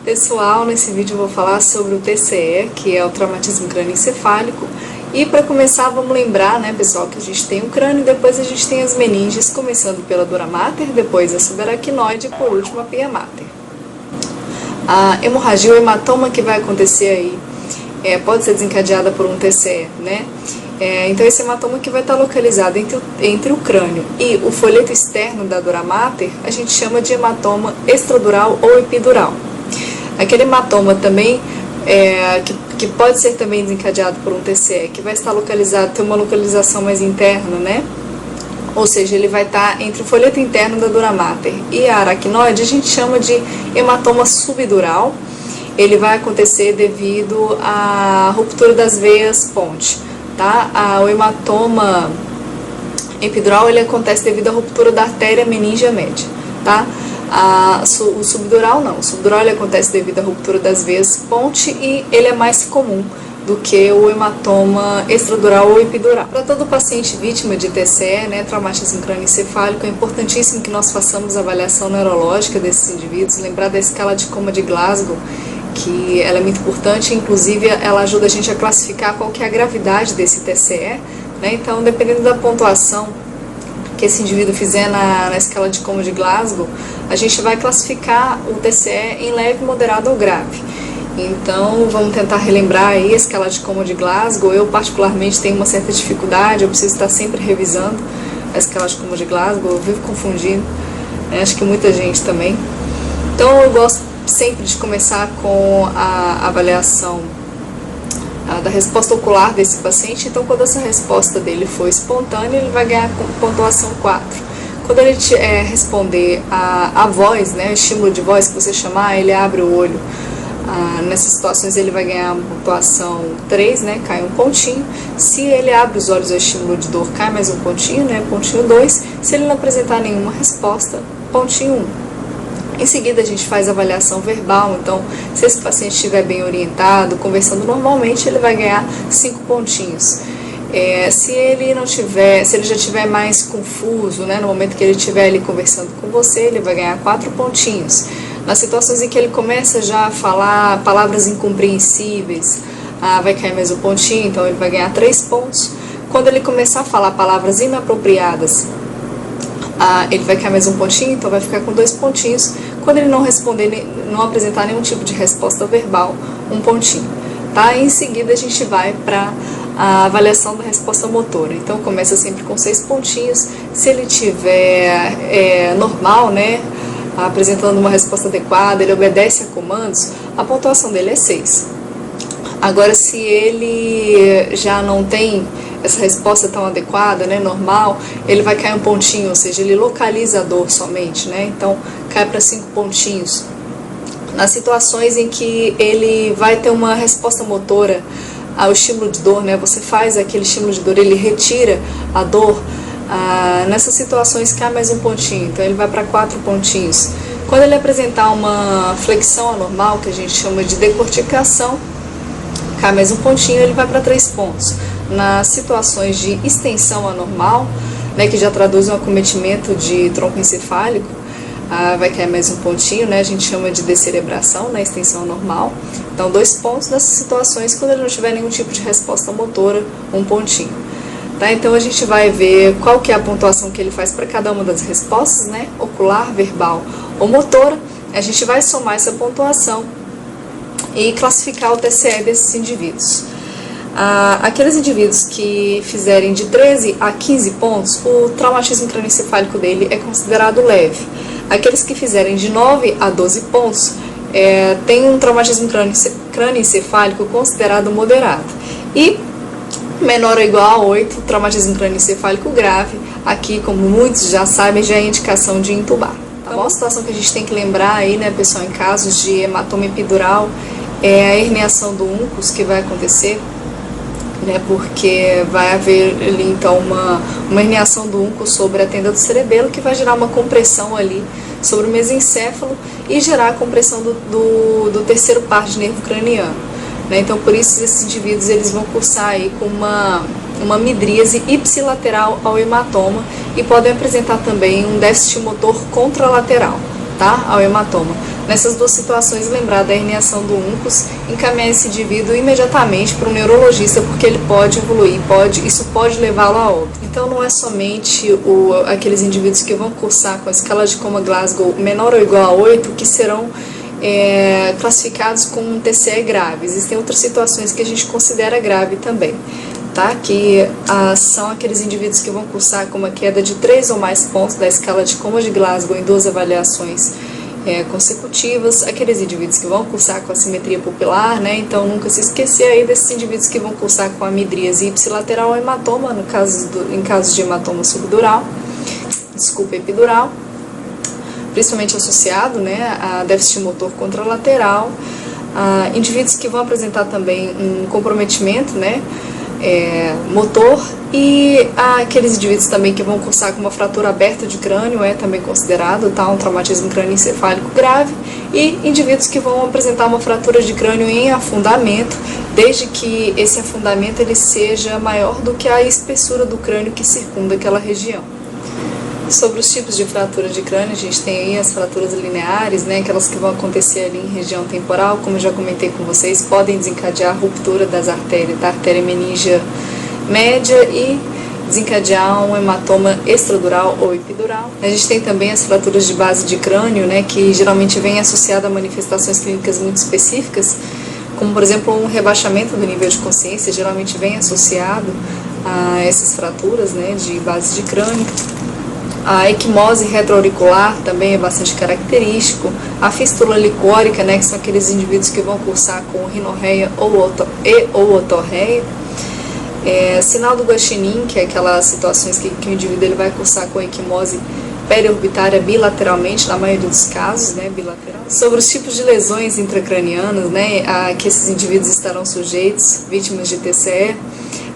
Pessoal, nesse vídeo eu vou falar sobre o TCE, que é o traumatismo crânioencefálico. E para começar, vamos lembrar, né, pessoal, que a gente tem o crânio e depois a gente tem as meninges, começando pela dura mater, depois a subaracnoide e por último a pia mater. A hemorragia ou hematoma que vai acontecer aí pode ser desencadeada por um TCE, né? Então esse hematoma que vai estar localizado entre o crânio e o folheto externo da dura mater, a gente chama de hematoma extradural ou epidural. Aquele hematoma também, que pode ser também desencadeado por um TCE, que vai estar localizado, tem uma localização mais interna, né? Ou seja, ele vai estar entre o folheto interno da dura mater e a aracnoide, a gente chama de hematoma subdural. Ele vai acontecer devido à ruptura das veias ponte, tá? O hematoma epidural, ele acontece devido à ruptura da artéria meningea média, tá? O subdural não, o subdural ele acontece devido à ruptura das veias ponte e ele é mais comum do que o hematoma extradural ou epidural. Para todo paciente vítima de TCE, né, traumatismo crânioencefálico, é importantíssimo que nós façamos a avaliação neurológica desses indivíduos, lembrar da escala de coma de Glasgow, que ela é muito importante, inclusive ela ajuda a gente a classificar qual que é a gravidade desse TCE, né? Então, dependendo da pontuação que esse indivíduo fizer na escala de coma de Glasgow, a gente vai classificar o TCE em leve, moderado ou grave. Então, vamos tentar relembrar aí a escala de coma de Glasgow. Eu, particularmente, tenho uma certa dificuldade, eu preciso estar sempre revisando a escala de coma de Glasgow, eu vivo confundindo, né? Acho que muita gente também. Então, eu gosto sempre de começar com a avaliação da resposta ocular desse paciente. Então, quando essa resposta dele for espontânea, ele vai ganhar pontuação 4. Quando ele responder a voz, né, estímulo de voz que você chamar, ele abre o olho. Nessas situações ele vai ganhar pontuação 3, né, cai um pontinho. Se ele abre os olhos ao estímulo de dor, cai mais um pontinho, né, pontinho 2. Se ele não apresentar nenhuma resposta, pontinho 1. Em seguida, a gente faz a avaliação verbal. Então, se esse paciente estiver bem orientado, conversando normalmente, ele vai ganhar 5 pontinhos. Se ele já estiver mais confuso, né, no momento que ele estiver ali conversando com você, ele vai ganhar 4 pontinhos. Nas situações em que ele começa já a falar palavras incompreensíveis, vai cair mais um pontinho, então ele vai ganhar 3 pontos. Quando ele começar a falar palavras inapropriadas, ele vai cair mais um pontinho, então vai ficar com 2 pontinhos. Quando ele não responder, não apresentar nenhum tipo de resposta verbal, 1 pontinho. Tá? E em seguida a gente vai para a avaliação da resposta motora. Então começa sempre com 6 pontinhos. Se ele tiver normal, né, apresentando uma resposta adequada, ele obedece a comandos, a pontuação dele é 6. Agora, se ele já não tem essa resposta tão adequada, né, normal, ele vai cair um pontinho, ou seja, ele localiza a dor somente, né, então cai para 5 pontinhos. Nas situações em que ele vai ter uma resposta motora ao estímulo de dor, né, você faz aquele estímulo de dor, ele retira a dor, nessas situações cai mais um pontinho, então ele vai para 4 pontinhos. Quando ele apresentar uma flexão anormal, que a gente chama de decorticação, cai mais um pontinho, ele vai para 3 pontos. Nas situações de extensão anormal, né, que já traduz um acometimento de tronco encefálico, vai cair mais um pontinho, né, a gente chama de descerebração, na extensão anormal. Então, 2 pontos nessas situações. Quando ele não tiver nenhum tipo de resposta motora, 1 pontinho. Tá? Então, a gente vai ver qual que é a pontuação que ele faz para cada uma das respostas, né, ocular, verbal ou motora. A gente vai somar essa pontuação e classificar o TCE desses indivíduos. Aqueles indivíduos que fizerem de 13 a 15 pontos, o traumatismo crânioencefálico dele é considerado leve. Aqueles que fizerem de 9 a 12 pontos, tem um traumatismo crânioencefálico considerado moderado. E menor ou igual a 8, traumatismo crânioencefálico grave, aqui, como muitos já sabem, já é indicação de intubar. Tá bom? A situação que a gente tem que lembrar aí, né, pessoal, em casos de hematoma epidural, é a herniação do úncus que vai acontecer, né, porque vai haver ali então uma herniação do úncus sobre a tenda do cerebelo, que vai gerar uma compressão ali sobre o mesencéfalo e gerar a compressão do terceiro par de nervo craniano, né? Então, por isso, esses indivíduos eles vão cursar aí com uma midríase ipsilateral ao hematoma e podem apresentar também um déficit motor contralateral, tá, ao hematoma. Nessas duas situações, lembrar da herniação do úncus, encaminhar esse indivíduo imediatamente para um neurologista, porque ele pode evoluir, isso pode levá-lo a óbito. Então não é somente aqueles indivíduos que vão cursar com a escala de Coma-Glasgow menor ou igual a 8 que serão classificados como um TCE grave. Existem outras situações que a gente considera grave também, tá? Que são aqueles indivíduos que vão cursar com uma queda de 3 ou mais pontos da escala de Coma de Glasgow em 2 avaliações consecutivas, aqueles indivíduos que vão cursar com assimetria pupilar, né? Então nunca se esquecer aí desses indivíduos que vão cursar com amidríase ipsilateral ou hematoma, em caso de hematoma epidural, principalmente associado, né, a déficit motor contralateral, indivíduos que vão apresentar também um comprometimento, né, motor, e aqueles indivíduos também que vão cursar com uma fratura aberta de crânio, também considerado, tá, um traumatismo crânioencefálico grave, e indivíduos que vão apresentar uma fratura de crânio em afundamento, desde que esse afundamento ele seja maior do que a espessura do crânio que circunda aquela região. Sobre os tipos de fratura de crânio, a gente tem aí as fraturas lineares, né, aquelas que vão acontecer ali em região temporal, como eu já comentei com vocês, podem desencadear a ruptura da artéria meningea média e desencadear um hematoma extradural ou epidural. A gente tem também as fraturas de base de crânio, né, que geralmente vêm associadas a manifestações clínicas muito específicas, como por exemplo um rebaixamento do nível de consciência, geralmente vem associado a essas fraturas, né, de base de crânio. A equimose retroauricular também é bastante característico. A fístula licórica, né, que são aqueles indivíduos que vão cursar com rinorreia ou otorreia. Sinal do Guaxinim, que é aquelas situações que o indivíduo ele vai cursar com a equimose periorbitária bilateralmente, na maioria dos casos, né, bilateral. Sobre os tipos de lesões intracranianas, né, que esses indivíduos estarão sujeitos, vítimas de TCE,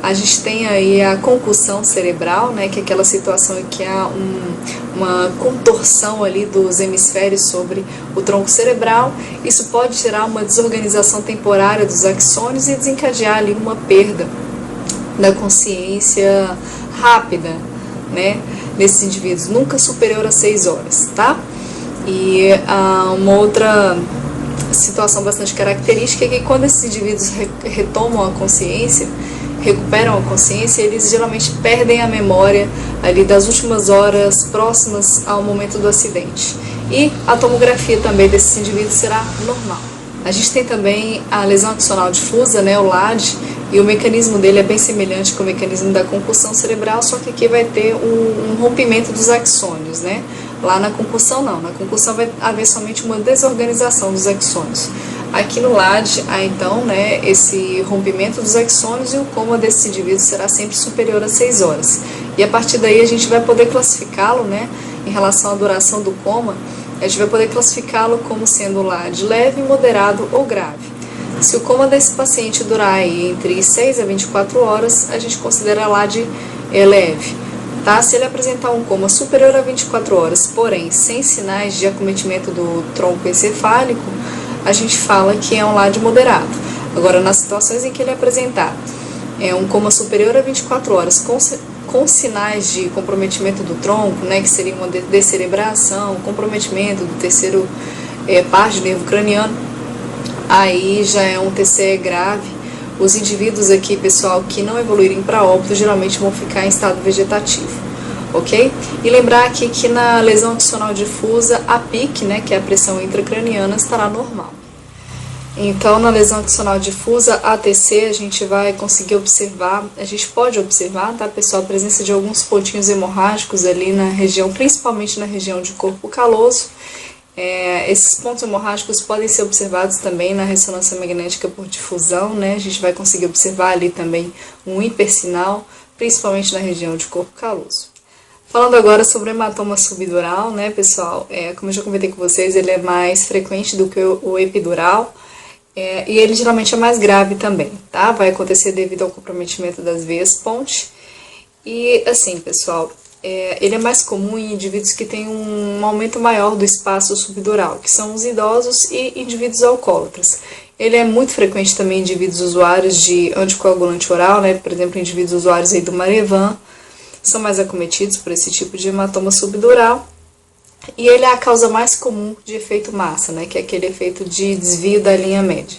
a gente tem aí a concussão cerebral, né, que é aquela situação em que há uma contorção ali dos hemisférios sobre o tronco cerebral. Isso pode gerar uma desorganização temporária dos axônios e desencadear ali uma perda da consciência rápida, né, nesses indivíduos, nunca superior a 6 horas, tá? E uma outra situação bastante característica é que quando esses indivíduos retomam a consciência, recuperam a consciência, eles geralmente perdem a memória ali das últimas horas próximas ao momento do acidente. E a tomografia também desses indivíduos será normal. A gente tem também a lesão axonal difusa, né, o LAD, e o mecanismo dele é bem semelhante com o mecanismo da concussão cerebral, só que aqui vai ter um rompimento dos axônios, né? Lá na concussão não, na concussão vai haver somente uma desorganização dos axônios. Aqui no LAD, então, né, esse rompimento dos axônios, e o coma desse indivíduo será sempre superior a 6 horas. E a partir daí a gente vai poder classificá-lo, né, em relação à duração do coma, a gente vai poder classificá-lo como sendo LAD leve, moderado ou grave. Se o coma desse paciente durar aí entre 6 a 24 horas, a gente considera LAD leve. Tá? Se ele apresentar um coma superior a 24 horas, porém sem sinais de acometimento do tronco encefálico, a gente fala que é um LAD moderado. Agora, nas situações em que ele apresentar um coma superior a 24 horas com sinais de comprometimento do tronco, né, que seria uma descerebração, comprometimento do terceiro par de nervo craniano, aí já é um TCE grave. Os indivíduos aqui, pessoal, que não evoluírem para óbito, geralmente vão ficar em estado vegetativo, ok? E lembrar aqui que na lesão axonal difusa, a PIC, né, que é a pressão intracraniana, estará normal. Então, na lesão axonal difusa, ATC, a gente vai conseguir observar, a gente pode observar, tá, pessoal, a presença de alguns pontinhos hemorrágicos ali na região, principalmente na região de corpo caloso. Esses pontos hemorrágicos podem ser observados também na ressonância magnética por difusão, né? A gente vai conseguir observar ali também um hipersinal, principalmente na região de corpo caloso. Falando agora sobre o hematoma subdural, né, pessoal, como eu já comentei com vocês, ele é mais frequente do que o epidural, e ele geralmente é mais grave também, tá? Vai acontecer devido ao comprometimento das veias ponte. E assim, pessoal, ele é mais comum em indivíduos que têm um aumento maior do espaço subdural, que são os idosos e indivíduos alcoólatras. Ele é muito frequente também em indivíduos usuários de anticoagulante oral, né? Por exemplo, indivíduos usuários aí do Marevan, são mais acometidos por esse tipo de hematoma subdural. E ele é a causa mais comum de efeito massa, né, que é aquele efeito de desvio da linha média.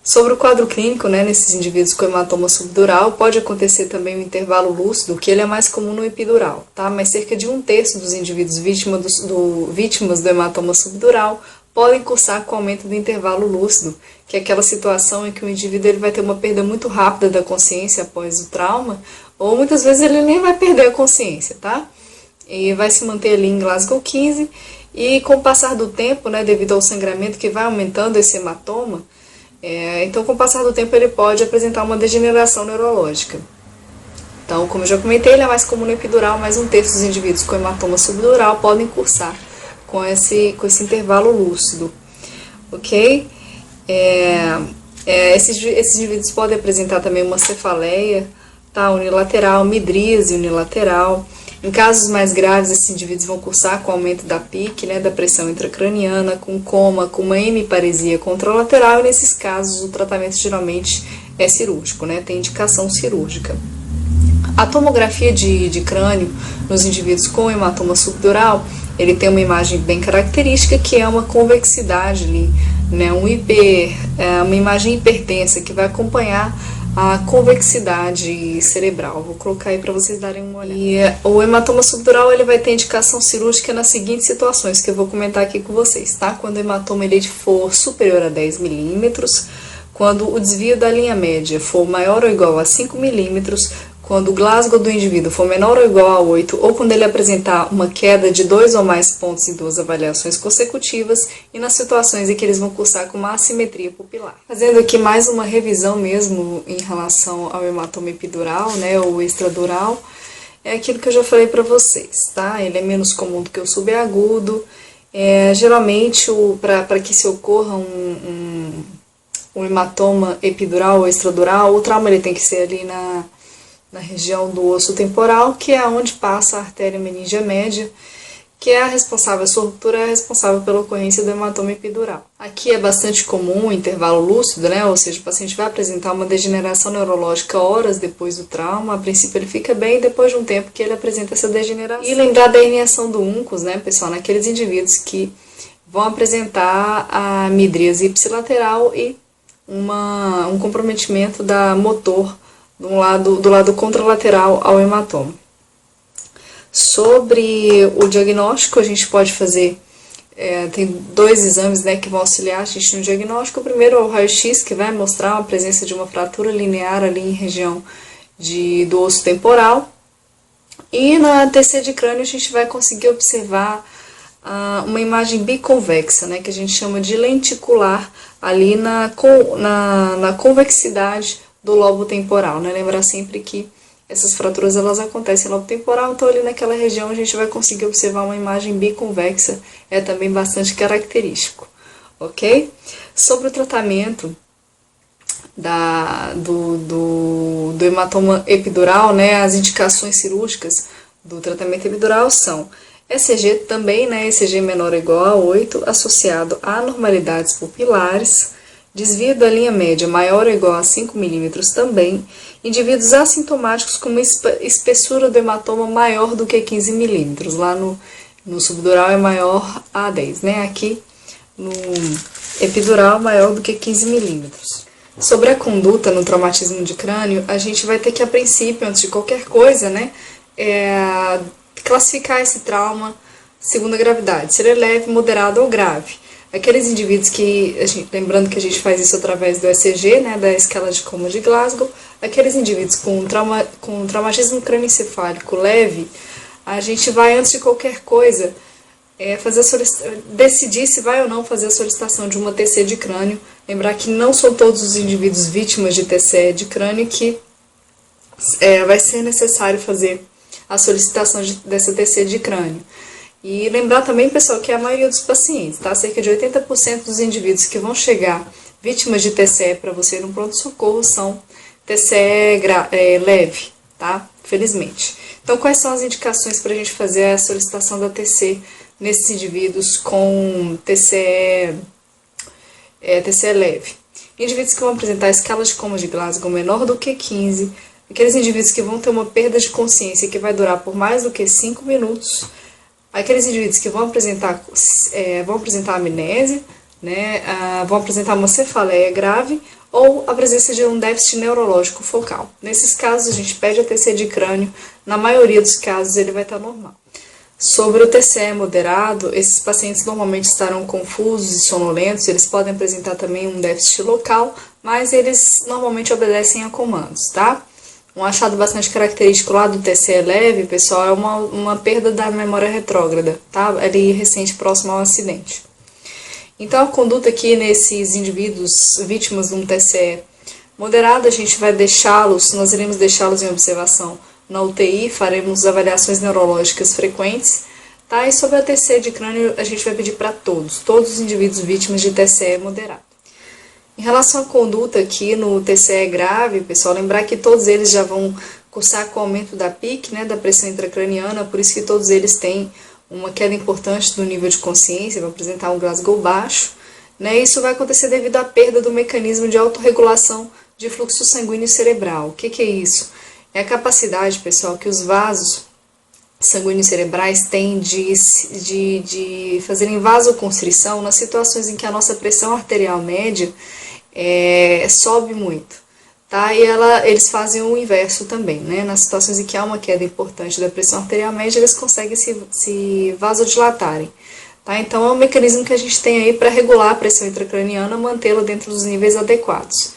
Sobre o quadro clínico, né, nesses indivíduos com hematoma subdural, pode acontecer também o intervalo lúcido, que ele é mais comum no epidural, tá? Mas cerca de 1/3 dos indivíduos vítimas do hematoma subdural podem cursar com aumento do intervalo lúcido, que é aquela situação em que o indivíduo ele vai ter uma perda muito rápida da consciência após o trauma, ou muitas vezes ele nem vai perder a consciência, tá? E vai se manter ali em Glasgow 15, e com o passar do tempo, né, devido ao sangramento que vai aumentando esse hematoma, então, com o passar do tempo, ele pode apresentar uma degeneração neurológica. Então, como eu já comentei, ele é mais comum no epidural, mas 1/3 dos indivíduos com hematoma subdural podem cursar com esse intervalo lúcido, ok? Esses indivíduos podem apresentar também uma cefaleia, tá, unilateral, midríase unilateral. Em casos mais graves, esses indivíduos vão cursar com aumento da PIC, né, da pressão intracraniana, com coma, com uma hemiparesia contralateral, e nesses casos o tratamento geralmente é cirúrgico, né, tem indicação cirúrgica. A tomografia de crânio nos indivíduos com hematoma subdural, ele tem uma imagem bem característica, que é uma convexidade ali, né, uma imagem hipertensa que vai acompanhar a convexidade cerebral. Vou colocar aí para vocês darem uma olhada. E o hematoma subdural ele vai ter indicação cirúrgica nas seguintes situações, que eu vou comentar aqui com vocês, tá? Quando o hematoma ele for superior a 10 milímetros, quando o desvio da linha média for maior ou igual a 5 milímetros, quando o Glasgow do indivíduo for menor ou igual a 8, ou quando ele apresentar uma queda de 2 ou mais pontos em 2 avaliações consecutivas, e nas situações em que eles vão cursar com uma assimetria pupilar. Fazendo aqui mais uma revisão mesmo em relação ao hematoma epidural, né, ou extradural, é aquilo que eu já falei para vocês, tá? Ele é menos comum do que o subagudo. Geralmente, para que se ocorra um hematoma epidural ou extradural, o trauma ele tem que ser ali na região do osso temporal, que é onde passa a artéria meníngea média, que é a responsável, a sua ruptura é a responsável pela ocorrência do hematoma epidural. Aqui é bastante comum o intervalo lúcido, né? Ou seja, o paciente vai apresentar uma degeneração neurológica horas depois do trauma. A princípio ele fica bem, depois de um tempo que ele apresenta essa degeneração. E lembrar da herniação do uncus, né, pessoal, naqueles indivíduos que vão apresentar a midríase ipsilateral e um comprometimento da motor do lado contralateral ao hematoma. Sobre o diagnóstico, a gente pode fazer, tem 2 exames, né, que vão auxiliar a gente no diagnóstico. O primeiro é o raio-x, que vai mostrar a presença de uma fratura linear ali em região do osso temporal. E na TC de crânio a gente vai conseguir observar uma imagem biconvexa, né, que a gente chama de lenticular, ali na convexidade do lobo temporal, né? Lembrar sempre que essas fraturas elas acontecem no lobo temporal, então ali naquela região a gente vai conseguir observar uma imagem biconvexa, é também bastante característico, ok? Sobre o tratamento do hematoma epidural, né? As indicações cirúrgicas do tratamento epidural são ECG também, né? ECG menor ou igual a 8, associado a anormalidades pupilares, desvio da linha média maior ou igual a 5 milímetros também, indivíduos assintomáticos com uma espessura do hematoma maior do que 15 milímetros, lá no subdural é maior a 10, né? Aqui no epidural maior do que 15 milímetros. Sobre a conduta no traumatismo de crânio, a gente vai ter que, a princípio, antes de qualquer coisa, né, classificar esse trauma segundo a gravidade, se ele é leve, moderado ou grave. Aqueles indivíduos que, lembrando que a gente faz isso através do ECG, né, da escala de Coma de Glasgow, aqueles indivíduos com traumatismo crânioencefálico leve, a gente vai, antes de qualquer coisa, decidir se vai ou não fazer a solicitação de uma TC de crânio. Lembrar que não são todos os indivíduos vítimas de TC de crânio que vai ser necessário fazer a solicitação dessa TC de crânio. E lembrar também, pessoal, que a maioria dos pacientes, tá? Cerca de 80% dos indivíduos que vão chegar vítimas de TCE para você no pronto-socorro são TCE leve, tá? Felizmente. Então, quais são as indicações para a gente fazer a solicitação da TC nesses indivíduos com TCE leve? Indivíduos que vão apresentar escala de Coma de Glasgow menor do que 15, aqueles indivíduos que vão ter uma perda de consciência que vai durar por mais do que 5 minutos, Aqueles indivíduos que vão apresentar amnésia, né, vão apresentar uma cefaleia grave ou a presença de um déficit neurológico focal. Nesses casos, a gente pede a TCE de crânio, na maioria dos casos ele vai estar normal. Sobre o TCE moderado, esses pacientes normalmente estarão confusos e sonolentos, eles podem apresentar também um déficit local, mas eles normalmente obedecem a comandos, tá? Um achado bastante característico lá do TCE leve, pessoal, é uma perda da memória retrógrada, tá? Ali recente, próximo ao acidente. Então, a conduta aqui nesses indivíduos vítimas de um TCE moderado, a gente vai nós iremos deixá-los em observação na UTI, faremos avaliações neurológicas frequentes, tá? E sobre a TCE de crânio, a gente vai pedir para todos os indivíduos vítimas de TCE moderado. Em relação à conduta aqui no TCE grave, pessoal, lembrar que todos eles já vão cursar com o aumento da PIC, né, da pressão intracraniana, por isso que todos eles têm uma queda importante do nível de consciência, vai apresentar um Glasgow baixo, né? Isso vai acontecer devido à perda do mecanismo de autorregulação de fluxo sanguíneo cerebral. O que é isso? É a capacidade, pessoal, que os vasos sanguíneos cerebrais têm de fazerem vasoconstrição nas situações em que a nossa pressão arterial média sobe muito, tá? E eles fazem o inverso também, né? Nas situações em que há uma queda importante da pressão arterial média, eles conseguem se vasodilatarem, tá? Então é um mecanismo que a gente tem aí para regular a pressão intracraniana, mantê-la dentro dos níveis adequados.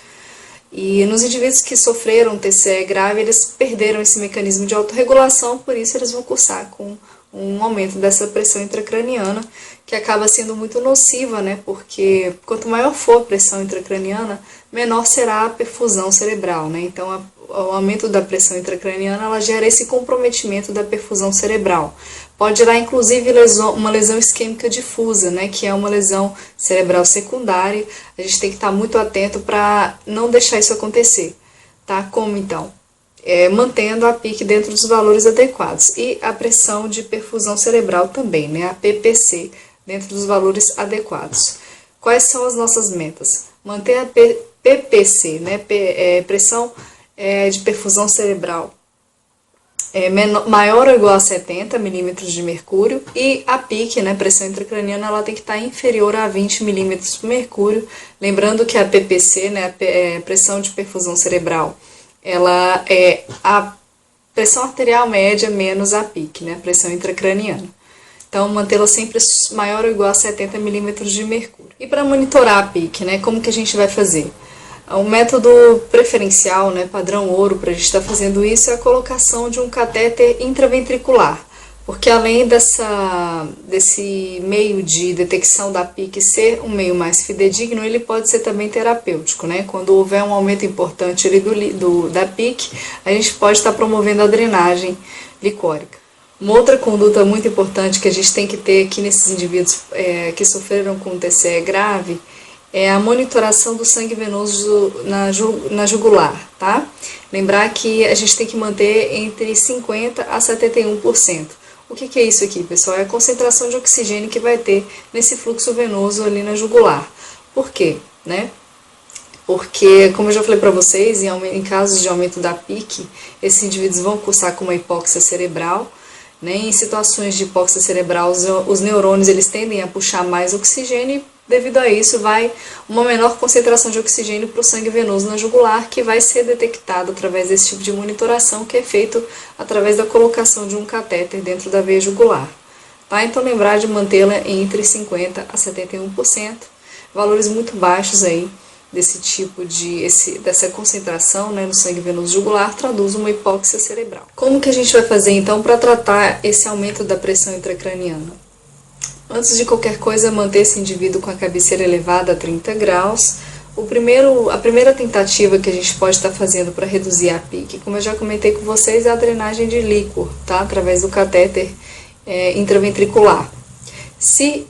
E nos indivíduos que sofreram TCE grave, eles perderam esse mecanismo de autorregulação, por isso eles vão cursar com um aumento dessa pressão intracraniana, que acaba sendo muito nociva, né? Porque quanto maior for a pressão intracraniana, menor será a perfusão cerebral, né? Então, o aumento da pressão intracraniana, ela gera esse comprometimento da perfusão cerebral. Pode gerar, inclusive, uma lesão isquêmica difusa, né? Que é uma lesão cerebral secundária. A gente tem que estar muito atento para não deixar isso acontecer, tá? Como, então? Mantendo a PIC dentro dos valores adequados e a pressão de perfusão cerebral também, né, a PPC, dentro dos valores adequados. Quais são as nossas metas? Manter a PPC, né, pressão de perfusão cerebral maior ou igual a 70 milímetros de mercúrio e a PIC, né, pressão intracraniana, ela tem que estar inferior a 20 milímetros de mercúrio. Lembrando que a PPC, né, pressão de perfusão cerebral, ela é a pressão arterial média menos a PIC, né, a pressão intracraniana. Então, mantê-la sempre maior ou igual a 70 milímetros de mercúrio. E para monitorar a PIC, né, como que a gente vai fazer? O método preferencial, né, padrão ouro, para a gente estar fazendo isso, é a colocação de um catéter intraventricular. Porque além desse meio de detecção da PIC ser um meio mais fidedigno, ele pode ser também terapêutico, né? Quando houver um aumento importante ali da PIC, a gente pode estar promovendo a drenagem licórica. Uma outra conduta muito importante que a gente tem que ter aqui nesses indivíduos que sofreram com TCE grave é a monitoração do sangue venoso na jugular, tá? Lembrar que a gente tem que manter entre 50% a 71%. O que é isso aqui, pessoal? É a concentração de oxigênio que vai ter nesse fluxo venoso ali na jugular. Por quê? Né? Porque, como eu já falei para vocês, em casos de aumento da PIC, esses indivíduos vão cursar com uma hipóxia cerebral. Né? Em situações de hipóxia cerebral, os neurônios eles tendem a puxar mais oxigênio e, devido a isso, vai uma menor concentração de oxigênio para o sangue venoso na jugular, que vai ser detectado através desse tipo de monitoração, que é feito através da colocação de um catéter dentro da veia jugular. Tá? Então, lembrar de mantê-la entre 50% a 71%, valores muito baixos aí desse tipo dessa concentração, né, no sangue venoso jugular, traduz uma hipóxia cerebral. Como que a gente vai fazer, então, para tratar esse aumento da pressão intracraniana? Antes de qualquer coisa, manter esse indivíduo com a cabeceira elevada a 30 graus. A primeira tentativa que a gente pode estar fazendo para reduzir a PIC, como eu já comentei com vocês, é a drenagem de líquor, tá? Através do catéter intraventricular. Se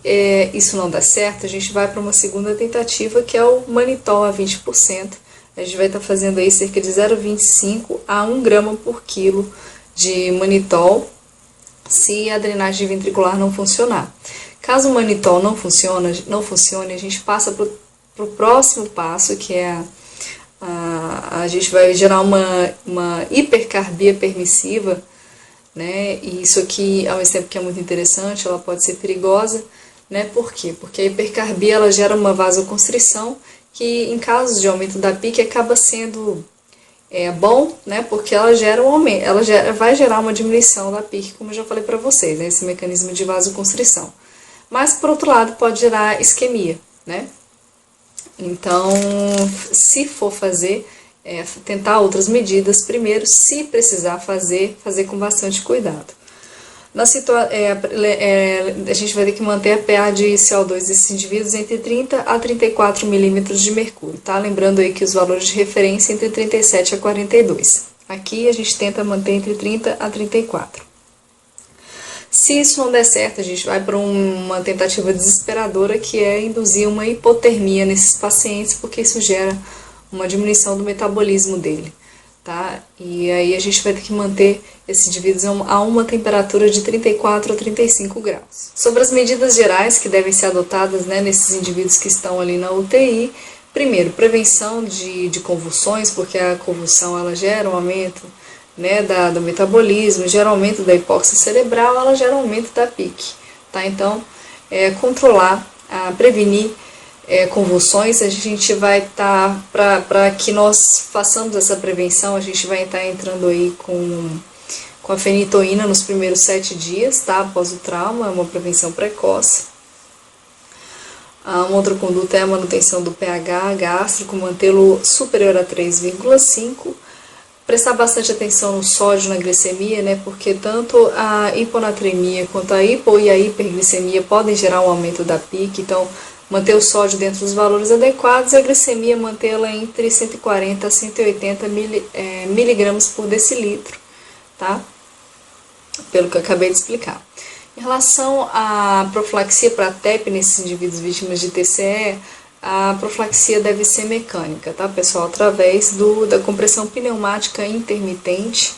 isso não dá certo, a gente vai para uma segunda tentativa, que é o manitol a 20%. A gente vai estar fazendo aí cerca de 0,25 a 1 grama por quilo de manitol, se a drenagem ventricular não funcionar. Caso o manitol não funcione, a gente passa para o próximo passo, que é a gente vai gerar uma hipercarbia permissiva, né? E isso aqui, ao mesmo tempo que é muito interessante, ela pode ser perigosa, né? Por quê? Porque a hipercarbia ela gera uma vasoconstrição que, em casos de aumento da PIC, acaba sendo bom, né? Porque ela gera um aumento, vai gerar uma diminuição da PIC, como eu já falei para vocês, né? Esse mecanismo de vasoconstrição. Mas, por outro lado, pode gerar isquemia, né? Então, se for fazer, tentar outras medidas primeiro, se precisar fazer com bastante cuidado. A gente vai ter que manter a PA de CO2 desses indivíduos entre 30 a 34 milímetros de mercúrio, tá? Lembrando aí que os valores de referência entre 37 a 42. Aqui a gente tenta manter entre 30 a 34. Se isso não der certo, a gente vai para uma tentativa desesperadora, que é induzir uma hipotermia nesses pacientes, porque isso gera uma diminuição do metabolismo dele, tá? E aí a gente vai ter que manter esses indivíduos a uma temperatura de 34 a 35 graus. Sobre as medidas gerais que devem ser adotadas, né, nesses indivíduos que estão ali na UTI, primeiro, prevenção de convulsões, porque a convulsão ela gera um aumento, né, do metabolismo, gera aumento da hipóxia cerebral, ela gera aumento da PIC, tá? Então, controlar, prevenir convulsões, a gente vai estar, para que nós façamos essa prevenção, a gente vai estar entrando aí com a fenitoína nos primeiros 7 dias, tá? Após o trauma, é uma prevenção precoce. Uma outra conduta é a manutenção do pH gástrico, mantê-lo superior a 3,5. Prestar bastante atenção no sódio, na glicemia, né? Porque tanto a hiponatremia quanto a hipo e a hiperglicemia podem gerar um aumento da PIC, então manter o sódio dentro dos valores adequados e a glicemia mantê-la entre 140 a 180 miligramas por decilitro, tá? Pelo que eu acabei de explicar. Em relação à profilaxia para TEP nesses indivíduos vítimas de TCE, a profilaxia deve ser mecânica, tá, pessoal? Através da compressão pneumática intermitente,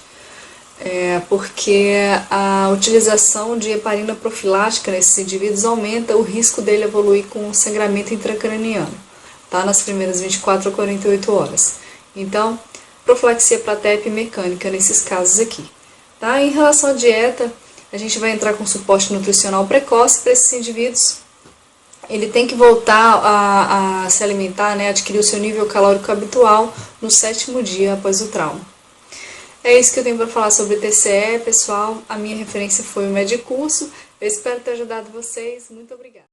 porque a utilização de heparina profilática nesses indivíduos aumenta o risco dele evoluir com sangramento intracraniano, tá? Nas primeiras 24 a 48 horas. Então, profilaxia para TEP mecânica nesses casos aqui. Tá? Em relação à dieta, a gente vai entrar com suporte nutricional precoce para esses indivíduos. Ele tem que voltar a se alimentar, né, adquirir o seu nível calórico habitual no 7º dia após o trauma. É isso que eu tenho para falar sobre TCE, pessoal. A minha referência foi o Medicurso. Eu espero ter ajudado vocês. Muito obrigada.